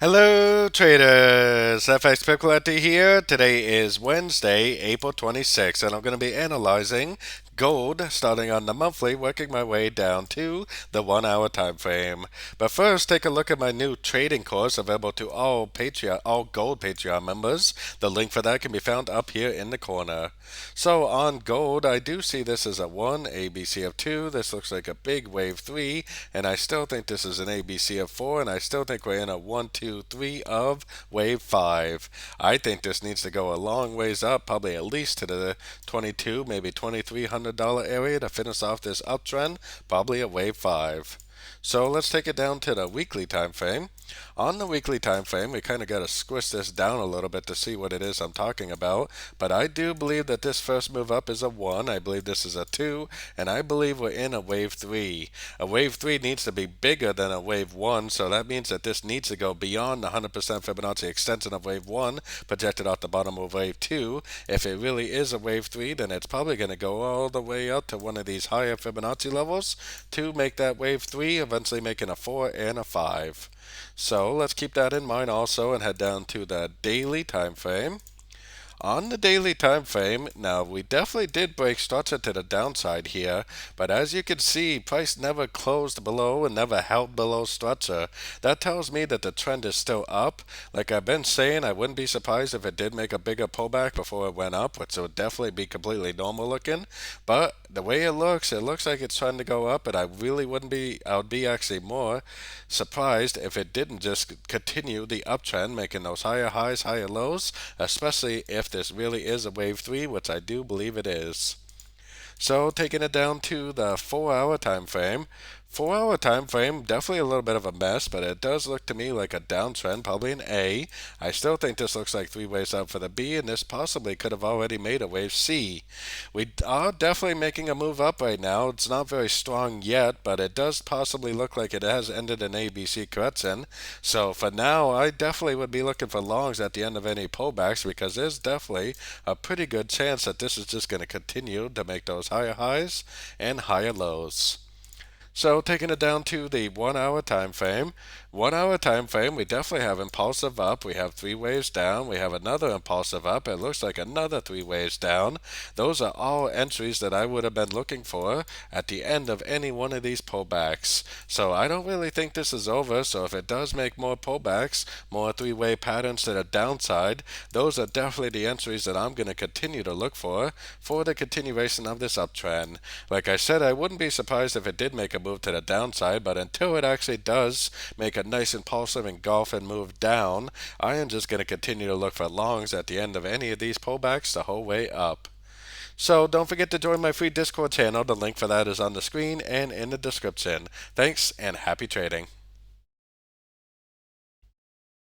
Hello traders, FX Pip Collector here. Today is Wednesday, April 26th, and I'm going to be analyzing gold starting on the monthly, working my way down to the 1 hour time frame. But first, take a look at my new trading course available to all gold Patreon members. The link for that can be found up here in the corner. So on gold, I do see this as a 1, ABC of 2. This looks like a big wave 3, and I still think this is an ABC of 4, and I still think we're in a 1, 2, 3 of wave 5. I think this needs to go a long ways up, probably at least to the 22, maybe $2,300 area to finish off this uptrend, probably at wave 5. So let's take it down to the weekly time frame. On the weekly time frame, we kind of got to squish this down a little bit to see what it is I'm talking about. But I do believe that this first move up is a 1. I believe this is a 2. And I believe we're in a wave 3. A wave 3 needs to be bigger than a wave 1. So that means that this needs to go beyond the 100% Fibonacci extension of wave 1 projected off the bottom of wave 2. If it really is a wave 3, then it's probably going to go all the way up to one of these higher Fibonacci levels to make that wave 3, eventually making a 4 and a 5. So let's keep that in mind also and head down to the daily time frame. On the daily time frame, now we definitely did break structure to the downside here, but as you can see, price never closed below and never held below structure. That tells me that the trend is still up. Like I've been saying, I wouldn't be surprised if it did make a bigger pullback before it went up, which would definitely be completely normal looking. But the way it looks like it's trying to go up, and I would be actually more surprised if it didn't just continue the uptrend, making those higher highs, higher lows, especially if this really is a wave 3, which I do believe it is. So taking it down to the 4 hour time frame. 4 hour time frame, definitely a little bit of a mess, but it does look to me like a downtrend, probably an A. I still think this looks like 3 waves up for the B, and this possibly could have already made a wave C. We are definitely making a move up right now. It's not very strong yet, but it does possibly look like it has ended an ABC correction. So for now, I definitely would be looking for longs at the end of any pullbacks, because there's definitely a pretty good chance that this is just going to continue to make those higher highs and higher lows. So taking it down to the 1 hour time frame. 1 hour time frame, we definitely have impulsive up. We have 3 waves down. We have another impulsive up. It looks like another 3 waves down. Those are all entries that I would have been looking for at the end of any one of these pullbacks. So I don't really think this is over. So if it does make more pullbacks, more 3-way patterns to the downside, those are definitely the entries that I'm going to continue to look for the continuation of this uptrend. Like I said, I wouldn't be surprised if it did make a move to the downside, but until it actually does make a nice impulsive engulf and move down, I am just going to continue to look for longs at the end of any of these pullbacks the whole way up. So don't forget to join my free Discord channel. The link for that is on the screen and in the description. Thanks and happy trading.